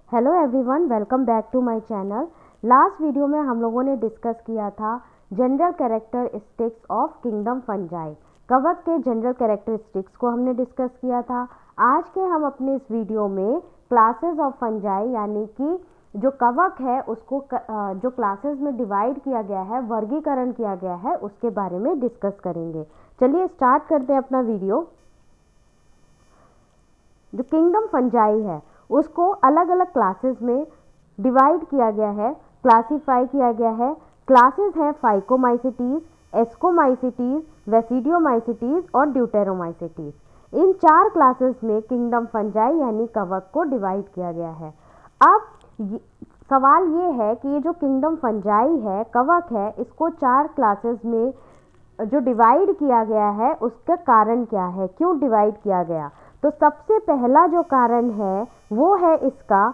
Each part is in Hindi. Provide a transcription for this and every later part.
Hello everyone, welcome back to my channel. Last video में हम लोगों ने डिस्कस किया था general characteristics of kingdom fungi. कवक के जनरल कैरेक्टरिस्टिक्स को हमने डिस्कस किया था। आज के हम अपने इस वीडियो में क्लासेस ऑफ फंजाई यानी कि जो कवक है उसको जो क्लासेस में डिवाइड किया गया है, वर्गीकरण किया गया है, उसके बारे में डिस्कस करेंगे। चलिए स्टार्ट करते हैं अपना वीडियो। जो किंगडम फंजाई है उसको अलग अलग क्लासेस में डिवाइड किया गया है, क्लासीफाई किया गया है। क्लासेस हैं फाइकोमाइसिटीज, एस्कोमाइसिटीज, वेसिडियोमाइसिटीज और ड्यूटेरोमाइसिटीज। इन चार क्लासेस में किंगडम फंजाई यानी कवक को डिवाइड किया गया है। अब सवाल ये है कि ये जो किंगडम फंजाई है, कवक है, इसको चार क्लासेस में जो डिवाइड किया गया है उसका कारण क्या है, क्यों डिवाइड किया गया? तो सबसे पहला जो कारण है वो है इसका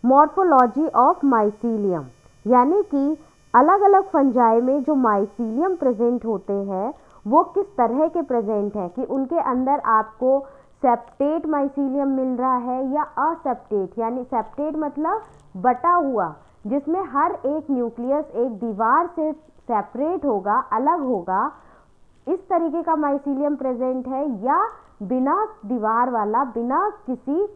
मॉर्फोलॉजी ऑफ माइसीलियम, यानी कि अलग अलग फंजाई में जो माइसीलियम प्रेजेंट होते हैं वो किस तरह के प्रेजेंट हैं, कि उनके अंदर आपको सेप्टेट माइसीलियम मिल रहा है या असेप्टेट, यानी सेप्टेट मतलब बटा हुआ, जिसमें हर एक न्यूक्लियस एक दीवार से सेपरेट होगा, अलग होगा, इस तरीके का माइसीलियम प्रेजेंट है, या बिना दीवार वाला, बिना किसी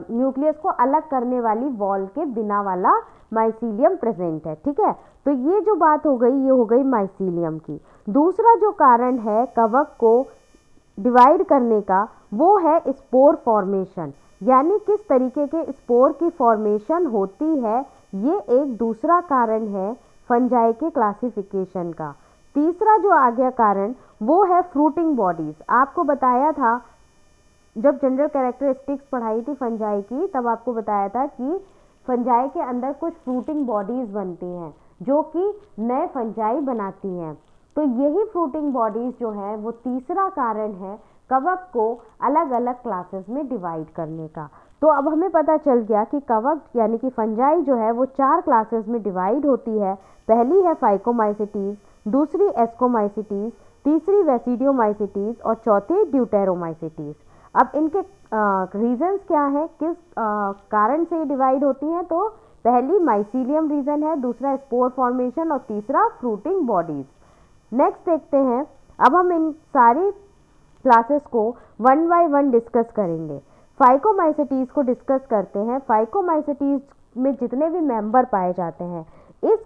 न्यूक्लियस को अलग करने वाली वॉल के बिना वाला माइसीलियम प्रेजेंट है। ठीक है, तो ये जो बात हो गई, ये हो गई माइसीलियम की। दूसरा जो कारण है कवक को डिवाइड करने का वो है स्पोर फॉर्मेशन, यानी किस तरीके के स्पोर की फॉर्मेशन होती है, ये एक दूसरा कारण है फंजाई के क्लासिफिकेशन का। तीसरा जो आ गया कारण वो है फ्रूटिंग बॉडीज। आपको बताया था जब जनरल कैरेक्टरिस्टिक्स पढ़ाई थी फंजाई की, तब आपको बताया था कि फंजाई के अंदर कुछ फ्रूटिंग बॉडीज बनती हैं जो कि नए फंजाई बनाती हैं। तो यही फ्रूटिंग बॉडीज जो है वो तीसरा कारण है कवक को अलग अलग क्लासेस में डिवाइड करने का। तो अब हमें पता चल गया कि कवक यानी कि फंजाई जो है वो चार क्लासेस में डिवाइड होती है। पहली है फाइकोमाइसिटीज, दूसरी एस्कोमाइसिटीज, तीसरी वेसिडियोमाइसिटीज और चौथी ड्यूटेरोमाइसिटीज। अब इनके रीजंस क्या हैं, किस कारण से डिवाइड होती हैं? तो पहली माइसीलियम रीजन है, दूसरा स्पोर फॉर्मेशन और तीसरा फ्रूटिंग बॉडीज। नेक्स्ट देखते हैं, अब हम इन सारी क्लासेस को वन बाय वन डिस्कस करेंगे। फाइकोमाइसिटीज को डिस्कस करते हैं। फाइकोमाइसिटीज में जितने भी मेंबर पाए जाते हैं, इस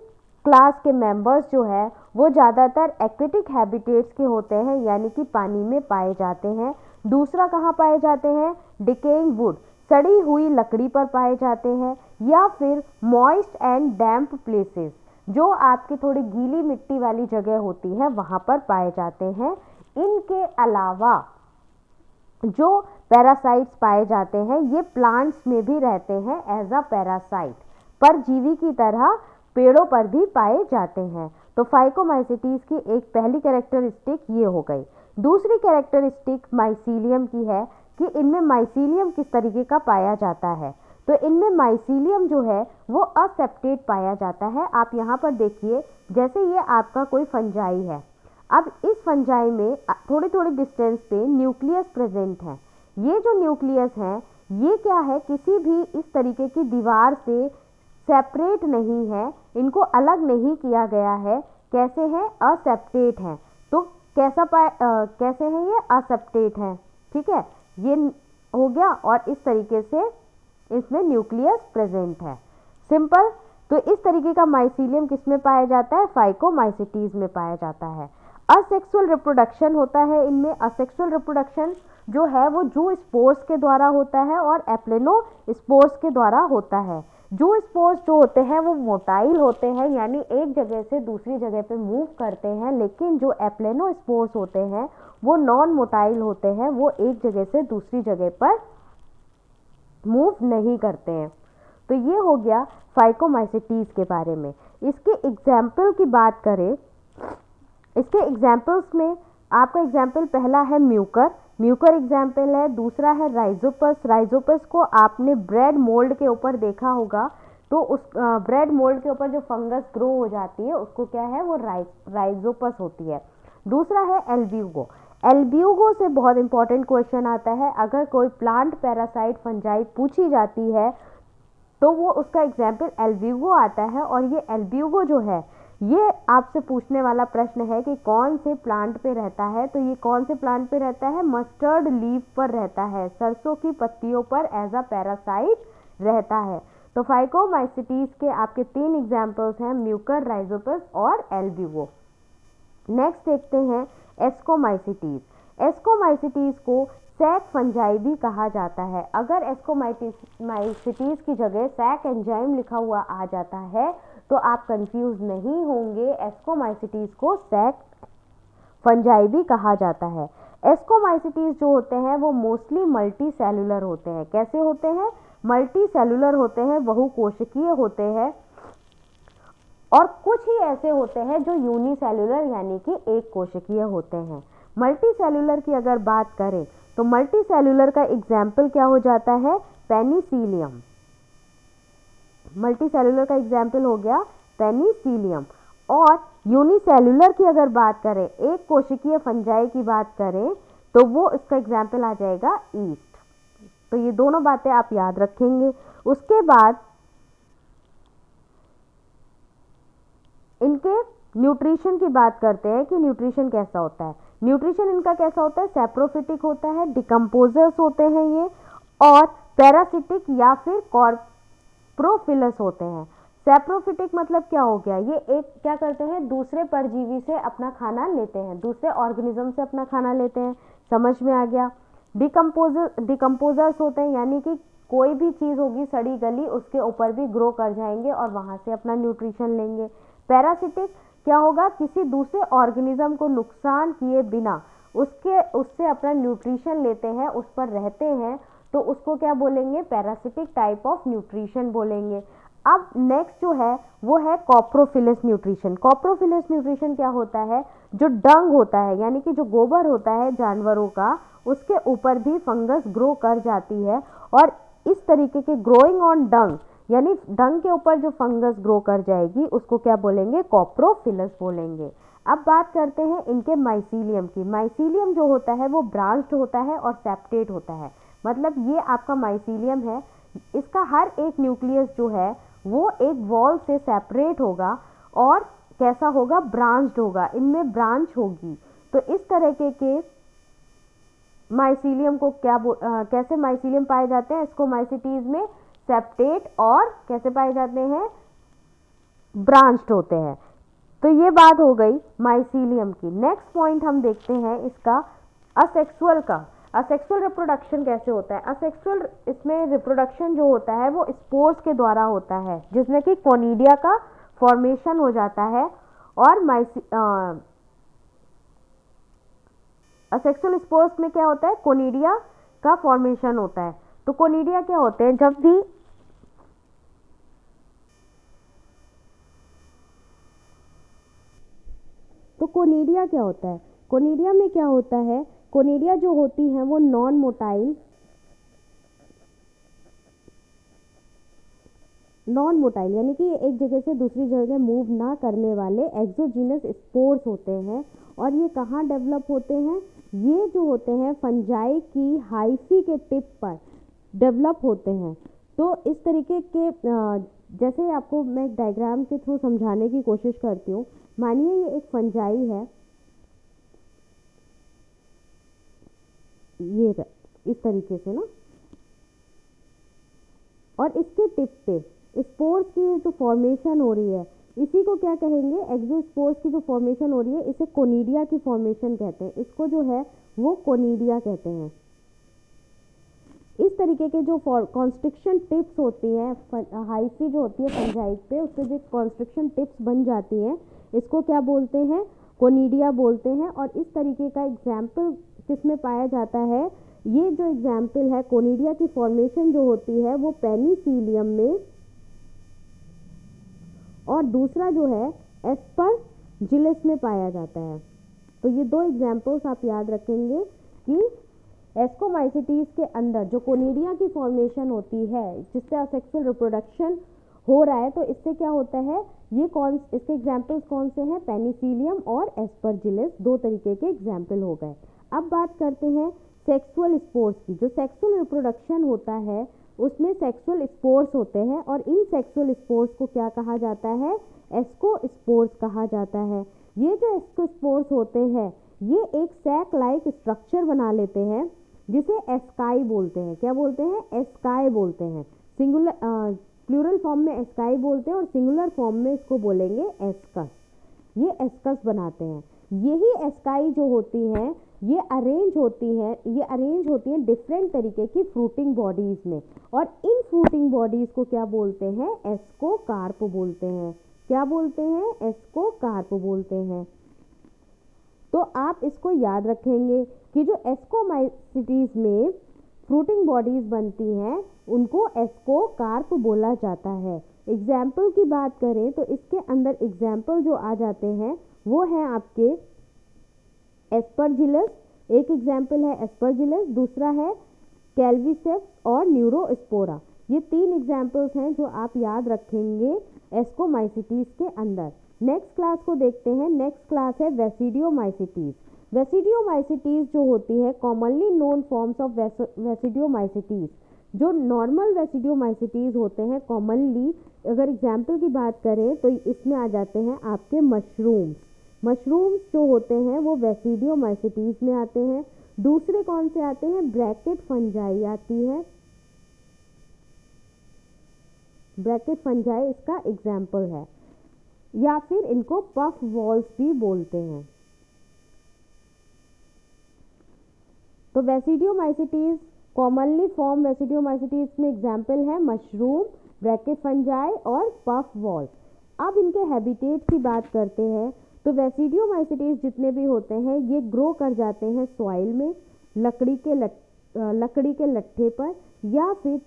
क्लास के मेंबर्स जो है वो ज़्यादातर एक्वेटिक हैबिटेट्स के होते हैं, यानी कि पानी में पाए जाते हैं। दूसरा कहाँ पाए जाते हैं? डिकेइंग वुड, सड़ी हुई लकड़ी पर पाए जाते हैं, या फिर मॉइस्ट एंड डैम्प प्लेसेस, जो आपकी थोड़ी गीली मिट्टी वाली जगह होती है वहाँ पर पाए जाते हैं। इनके अलावा जो पैरासाइट्स पाए जाते हैं ये प्लांट्स में भी रहते हैं एज अ पैरासाइट, परजीवी की तरह पेड़ों पर भी पाए जाते हैं। तो फाइकोमाइसिटीज की एक पहली कैरेक्टरिस्टिक ये हो गई। दूसरी कैरेक्टरिस्टिक माइसीलियम की है कि इनमें माइसीलियम किस तरीके का पाया जाता है। तो इनमें माइसीलियम जो है वो असेप्टेट पाया जाता है। आप यहाँ पर देखिए, जैसे ये आपका कोई फंजाई है, अब इस फंजाई में थोड़ी थोड़ी डिस्टेंस पे न्यूक्लियस प्रेजेंट है। ये जो न्यूक्लियस है ये क्या है, किसी भी इस तरीके की दीवार से सेपरेट नहीं है, इनको अलग नहीं किया गया है। कैसे हैं? असेप्टेट हैं। तो कैसे हैं ये? असेप्टेट हैं। ठीक है, ये हो गया, और इस तरीके से इसमें न्यूक्लियस प्रेजेंट है। सिंपल। तो इस तरीके का माइसीलियम किस में पाया जाता है? फाइकोमाइसिटीज में पाया जाता है। असेक्सुअल रिप्रोडक्शन होता है इनमें। असेक्सुअल रिप्रोडक्शन जो है वो जू स्पोर्स के द्वारा होता है और एप्लेनो स्पोर्स के द्वारा होता है। जू स्पोर्स जो होते हैं वो मोटाइल होते हैं, यानी एक जगह से दूसरी जगह पे मूव करते हैं, लेकिन जो एप्लेनो स्पोर्स होते हैं वो नॉन मोटाइल होते हैं, वो एक जगह से दूसरी जगह पर मूव नहीं करते हैं। तो ये हो गया फाइकोमाइसिटीज के बारे में। इसके एग्जाम्पल की बात करें, इसके एग्जाम्पल्स में आपका एग्जाम्पल पहला है म्यूकर, म्यूकर एग्जाम्पल है। दूसरा है राइजोपस, राइजोपस को आपने ब्रेड मोल्ड के ऊपर देखा होगा, तो उस ब्रेड मोल्ड के ऊपर जो फंगस ग्रो हो जाती है उसको क्या है, वो राइजोपस होती है। दूसरा है एल्ब्यूगो, एल्ब्यूगो से बहुत इंपॉर्टेंट क्वेश्चन आता है, अगर कोई प्लांट पैरासाइट फंजाई पूछी जाती है तो वो उसका एग्जाम्पल एल्ब्यूगो आता है। और ये एल्ब्यूगो जो है ये आपसे पूछने वाला प्रश्न है कि कौन से प्लांट पे रहता है। तो ये कौन से प्लांट पे रहता है? मस्टर्ड लीफ पर रहता है, सरसों की पत्तियों पर एज अ पैरासाइट रहता है। तो फाइकोमाइसिटीज के आपके 3 एग्जाम्पल्स हैं, म्यूकर, राइजोपस और एल्ब्यूगो। नेक्स्ट देखते हैं एस्कोमाइसिटीज। एस्कोमाइसिटीज को सैक फंजाई भी कहा जाता है। अगर एस्कोमाइसिटीज की जगह सैक एंजाइम लिखा हुआ आ जाता है तो आप कंफ्यूज नहीं होंगे, एस्कोमाइसिटीज को सैक फंजाई भी कहा जाता है। एस्कोमाइसिटीज जो होते हैं वो मोस्टली मल्टी सेलुलर होते हैं। कैसे होते हैं? मल्टी सेलुलर होते हैं, बहुकोशिकीय होते हैं, और कुछ ही ऐसे होते हैं जो यूनिसेलुलर यानी कि एक कोशिकीय होते हैं। मल्टी सेलुलर की अगर बात करें तो मल्टी सेलुलर का एग्जाम्पल क्या हो जाता है? पेनिसिलियम। मल्टी सेलुलर का एग्जाम्पल हो गया पेनिसिलियम। और यूनिसेलुलर की अगर बात करें, एक कोशिकीय फंजाई की बात करें, तो वो इसका एग्जाम्पल आ जाएगा ईस्ट। तो ये दोनों बातें आप याद रखेंगे। उसके बाद इनके न्यूट्रिशन की बात करते हैं कि न्यूट्रिशन कैसा होता है। न्यूट्रिशन इनका कैसा होता है? सेप्रोफिटिक होता है, डिकम्पोजर्स होते हैं ये, और पैरासिटिक या फिर कॉर्प्रोफिलस होते हैं। सेप्रोफिटिक मतलब क्या हो गया? ये एक क्या करते हैं? दूसरे परजीवी से अपना खाना लेते हैं, दूसरे ऑर्गेनिज्म से अपना खाना लेते हैं। समझ में आ गया? डिकम्पोजर्स होते हैं, यानी कि कोई भी चीज़ होगी सड़ी गली उसके ऊपर भी ग्रो कर जाएंगे और वहाँ से अपना न्यूट्रिशन लेंगे। पैरासिटिक क्या होगा? किसी दूसरे ऑर्गेनिज्म को नुकसान किए बिना उससे अपना न्यूट्रिशन लेते हैं, उस पर रहते हैं, तो उसको क्या बोलेंगे? पैरासिटिक टाइप ऑफ न्यूट्रिशन बोलेंगे। अब नेक्स्ट जो है वो है कॉप्रोफिलस न्यूट्रिशन। कॉप्रोफिलस न्यूट्रिशन क्या होता है? जो डंग होता है, यानी कि जो गोबर होता है जानवरों का, उसके ऊपर भी फंगस ग्रो कर जाती है, और इस तरीके के ग्रोइंग ऑन डंग, यानी डंग के ऊपर जो फंगस ग्रो कर जाएगी उसको क्या बोलेंगे? कॉप्रोफिलस बोलेंगे। अब बात करते हैं इनके माइसीलियम की। माइसीलियम जो होता है वो ब्रांच्ड होता है और सेप्टेट होता है। मतलब ये आपका माइसीलियम है, इसका हर एक न्यूक्लियस जो है वो एक वॉल से सेपरेट होगा और कैसा होगा? ब्रांच्ड होगा, इनमें ब्रांच होगी। तो इस तरह के माइसीलियम को कैसे माइसीलियम पाए जाते हैं? एस्कोमाइसिटीज में सेप्टेट और कैसे पाए जाते हैं? ब्रांच्ड होते हैं। तो ये बात हो गई माइसीलियम की। नेक्स्ट पॉइंट हम देखते हैं इसका असेक्सुअल का। असेक्सुअल रिप्रोडक्शन कैसे होता है? असेक्सुअल इसमें रिप्रोडक्शन जो होता है वो स्पोर्स के द्वारा होता है, जिसमें कि कोनिडिया का फॉर्मेशन हो जाता है। और असेक्सुअल स्पोर्स में क्या होता है? कोनिडिया का फॉर्मेशन होता है। तो कोनिडिया क्या होते हैं? जब भी तो कोनिडिया क्या होता है? कोनिडिया में क्या होता है? कोनिडिया जो होती हैं वो नॉन मोटाइल यानी कि एक जगह से दूसरी जगह मूव ना करने वाले एक्सोजीनस स्पोर्स होते हैं। और ये कहाँ डेवलप होते हैं? ये जो होते हैं फंजाई की हाइफी के टिप पर डेवलप होते हैं। तो इस तरीके के जैसे आपको मैं डायग्राम के थ्रू समझाने की कोशिश करती हूँ। मानिए ये एक फंजाई है, ये इस तरीके से ना, और इसके टिप पे स्पोर्स की जो फॉर्मेशन हो रही है, इसी को क्या कहेंगे? एक्सोस्पोर्स की जो फॉर्मेशन हो रही है इसे कोनिडिया की फॉर्मेशन कहते हैं। इसको जो है वो कोनिडिया कहते हैं। इस तरीके के जो कॉन्स्ट्रिक्शन टिप्स होती हैं, हाइफी जो होती है फंजाई पे, उससे जो कॉन्स्ट्रिक्शन टिप्स बन जाती हैं, इसको क्या बोलते हैं? कोनिडिया बोलते हैं। और इस तरीके का एग्जाम्पल किसमें पाया जाता है? ये जो एग्जाम्पल है कोनिडिया की फॉर्मेशन जो होती है वो पेनिसिलियम में, और दूसरा जो है एस्परजिलस में पाया जाता है। तो ये 2 एग्जाम्पल्स आप याद रखेंगे कि एस्कोमाइसिटीज के अंदर जो कोनिडिया की फॉर्मेशन होती है जिससे असेक्सुअल रिप्रोडक्शन हो रहा है, तो इससे क्या होता है? इसके एग्जाम्पल्स कौन से हैं? पेनिसिलियम और एस्परजिलस, 2 तरीके के एग्जाम्पल हो गए। अब बात करते हैं सेक्सुअल स्पोर्स की। जो सेक्सुअल रिप्रोडक्शन होता है उसमें सेक्सुअल स्पोर्स होते हैं और इन सेक्सुअल स्पोर्स को क्या कहा जाता है, एस्कोस्पोर्स कहा जाता है। ये जो एस्कोस्पोर्स होते हैं ये एक सैक लाइक स्ट्रक्चर बना लेते हैं जिसे एस्काई बोलते हैं। क्या बोलते हैं, एस्काई बोलते हैं। सिंगुलर प्लूरल फॉर्म में एस्काई बोलते हैं और सिंगुलर फॉर्म में इसको बोलेंगे एस्कस। ये एस्कस बनाते हैं। यही एस्काई जो होती हैं ये अरेंज होती हैं डिफरेंट तरीके की फ्रूटिंग बॉडीज में और इन फ्रूटिंग बॉडीज को क्या बोलते हैं, एस्कोकार्प बोलते हैं। क्या बोलते हैं, एस्कोकार्प बोलते हैं। तो आप इसको याद रखेंगे कि जो एस्कोमाइसिटीज में फ्रूटिंग बॉडीज बनती हैं उनको एस्कोकार्प बोला जाता है। एग्जाम्पल की बात करें तो इसके अंदर एग्जाम्पल जो आ जाते हैं वो हैं आपके एस्परजिलस, एक एग्जाम्पल है एस्परजिलस, दूसरा है कैल्विसेप्स और न्यूरोस्पोरा। ये 3 एग्जाम्पल्स हैं जो आप याद रखेंगे एस्कोमाइसिटीज के अंदर। नेक्स्ट क्लास को देखते हैं। नेक्स्ट क्लास है वेसिडियोमाइसिटीज। वेसिडियोमाइसिटीज जो होती है कॉमनली नोन फॉर्म्स ऑफ वेसिडियोमाइसिटीज। जो नॉर्मल वेसिडियोमाइसिटीज होते हैं कॉमनली, अगर एग्जाम्पल की बात करें तो इसमें आ जाते हैं आपके मशरूम्स। मशरूम्स जो होते हैं वो वेसिडियोमाइसिटीज में आते हैं। दूसरे कौन से आते हैं, ब्रैकेट फंजाई आती है। ब्रैकेट फंजाई इसका एग्जाम्पल है, या फिर इनको पफ वॉल्स भी बोलते हैं। तो वेसिडियोमाइसिटीज कॉमनली फॉर्म वेसिडियोमाइसिटीज में एग्जाम्पल है मशरूम, ब्रैकेट फंजाई और पफ वॉल्स। अब इनके हैबिटेट की बात करते हैं तो वेसिडियोमाइसिटीज जितने भी होते हैं ये ग्रो कर जाते हैं सॉइल में, लकड़ी के लट्ठे पर या फिर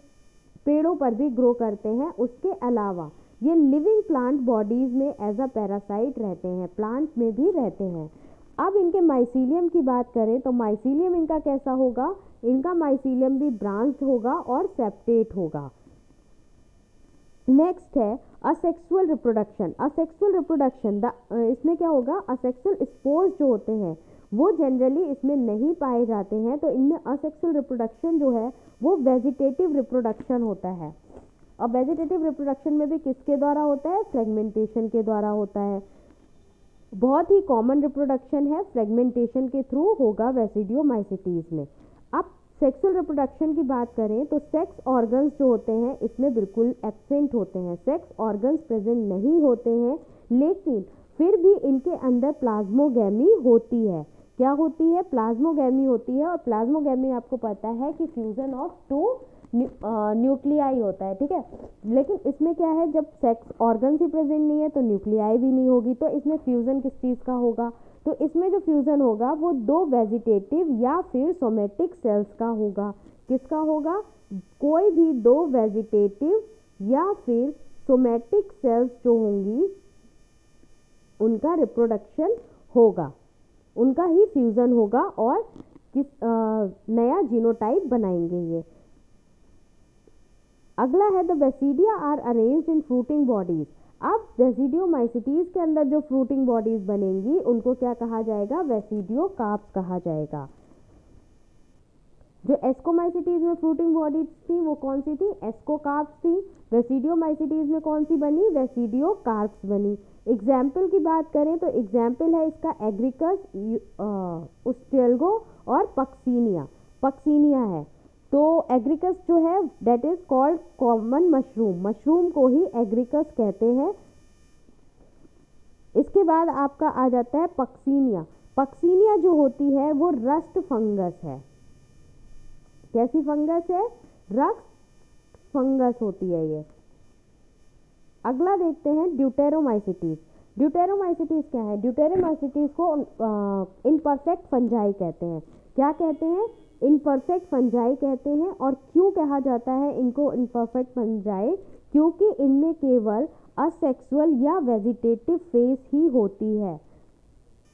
पेड़ों पर भी ग्रो करते हैं। उसके अलावा ये लिविंग प्लांट बॉडीज में एज अ पैरासाइट रहते हैं, प्लांट में भी रहते हैं। अब इनके माइसीलियम की बात करें तो माइसीलियम इनका कैसा होगा, इनका माइसीलियम भी ब्रांच्ड होगा और सेप्टेट होगा। नेक्स्ट है असेक्सुअल रिप्रोडक्शन। असेक्सुअल रिप्रोडक्शन इसमें क्या होगा, असेक्सुअल स्पोर्स जो होते हैं वो जनरली इसमें नहीं पाए जाते हैं। तो इनमें असेक्सुअल रिप्रोडक्शन जो है वो वेजिटेटिव रिप्रोडक्शन होता है। और वेजिटेटिव रिप्रोडक्शन में भी किसके द्वारा होता है, फ्रेगमेंटेशन के द्वारा होता है। बहुत ही कॉमन रिप्रोडक्शन है, फ्रेगमेंटेशन के थ्रू होगा वेसिडियोमाइसिटीज में। अब सेक्सुअल रिप्रोडक्शन की बात करें तो सेक्स ऑर्गन्स जो होते हैं इसमें बिल्कुल एब्सेंट होते हैं, सेक्स ऑर्गन्स प्रेजेंट नहीं होते हैं, लेकिन फिर भी इनके अंदर प्लाज्मोगैमी होती है। क्या होती है, प्लाज्मोगैमी होती है। और प्लाज्मोगैमी आपको पता है कि फ्यूजन ऑफ 2 न्यूक्लियाई होता है, ठीक है। लेकिन इसमें क्या है, जब सेक्स ऑर्गन्स ही प्रेजेंट नहीं है तो न्यूक्लियाई भी नहीं होगी। तो इसमें फ्यूजन किस चीज़ का होगा, तो इसमें जो फ्यूजन होगा वो 2 वेजिटेटिव या फिर सोमेटिक सेल्स का होगा। किसका होगा, कोई भी 2 वेजिटेटिव या फिर सोमेटिक सेल्स जो होंगी उनका रिप्रोडक्शन होगा, उनका ही फ्यूजन होगा और नया जीनोटाइप बनाएंगे ये। अगला है the basidia are arranged in fruiting bodies. अब वेसिडियोमाइसिटीज के अंदर जो फ्रूटिंग बॉडीज बनेंगी उनको क्या कहा जाएगा, वेसिडियोकार्प्स कहा जाएगा। जो एस्कोमाइसिटीज में फ्रूटिंग बॉडीज थी वो कौन सी थी, एस्कोकार्प्स थी। वेसिडियोमाइसिटीज में कौन सी बनी, वेसिडियोकार्प्स बनी। एग्जाम्पल की बात करें तो एग्जाम्पल है इसका एग्रिकस, उस्टेल्गो और पक्सीनिया है। तो एग्रिकस जो है that is called common mushroom, mushroom को ही एग्रिकस कहते हैं। इसके बाद आपका आ जाता है पक्सीनिया। पक्सीनिया जो होती है वो रस्ट फंगस है। कैसी फंगस है, रस्ट फंगस होती है ये। अगला देखते हैं ड्यूटेरोमाइसिटीज। ड्यूटेरोमाइसिटीज क्या है, ड्यूटेरोमाइसिटीज को इनपरफेक्ट फंजाई कहते हैं। क्या कहते हैं, इनपरफेक्ट फंजाई कहते हैं। और क्यों कहा जाता है इनको इनपरफेक्ट फंजाई, क्योंकि इनमें केवल असेक्सुअल या वेजिटेटिव फेज ही होती है,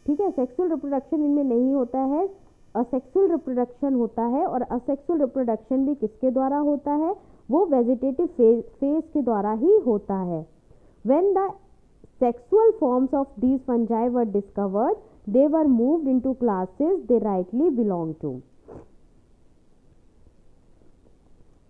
ठीक है। सेक्सुअल रिप्रोडक्शन इनमें नहीं होता है, असेक्सुअल रिप्रोडक्शन होता है। और असेक्सुअल रिप्रोडक्शन भी किसके द्वारा होता है, वो वेजिटेटिव फेज के द्वारा ही होता है। When the sexual forms of these fungi were discovered, they were moved into classes they rightly belong to.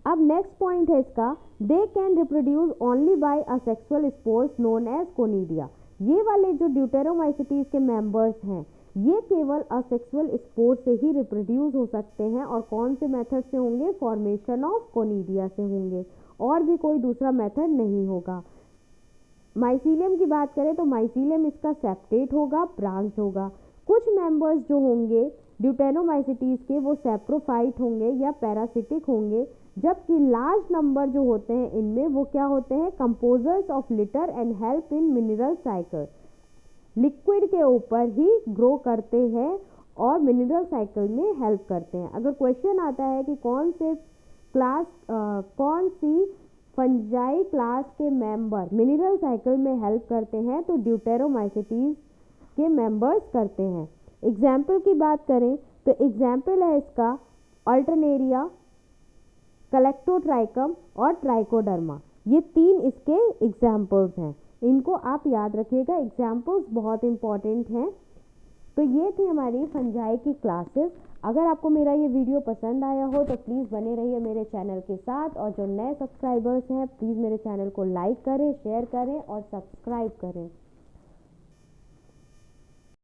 अब नेक्स्ट पॉइंट है इसका, they can reproduce only by asexual spores known as conidia. ये वाले जो ड्यूटेरोमाइसिटीज के मेंबर्स हैं ये केवल असेक्सुअल स्पोर से ही रिप्रोड्यूस हो सकते हैं। और कौन से मेथड से होंगे? फॉर्मेशन ऑफ कोनिडिया से होंगे, और भी कोई दूसरा मेथड नहीं होगा। माइसीलियम की बात करें तो माइसीलियम इसका सेप्टेट होगा, ब्रांच होगा। कुछ मेंबर्स जो होंगे ड्यूटेरोमाइसिटीज के वो सेप्रोफाइट होंगे या पैरासिटिक होंगे, जबकि लार्ज नंबर जो होते हैं इनमें वो क्या होते हैं? Composers of litre and help in mineral cycle. Liquid के ऊपर ही ग्रो करते हैं और मिनरल साइकिल में हेल्प करते हैं। अगर क्वेश्चन आता है कि कौन सी फंजाई क्लास के मेंबर मिनरल साइकिल में हेल्प करते हैं तो ड्यूटेरोमाइसिटीज के मेंबर्स करते हैं। एग्जाम्पल की बात करें तो एग्जाम्पल है इसका अल्टरनेरिया, कलेक्टोट्राइकम और ट्राइकोडर्मा। ये 3 इसके एग्जाम्पल्स हैं, इनको आप याद रखिएगा, एग्जाम्पल्स बहुत इंपॉर्टेंट हैं। तो ये थी हमारी फंजाई की क्लासेस। अगर आपको मेरा ये वीडियो पसंद आया हो तो प्लीज़ बने रहिए मेरे चैनल के साथ, और जो नए सब्सक्राइबर्स हैं प्लीज़ मेरे चैनल को लाइक करें, शेयर करें और सब्सक्राइब करें।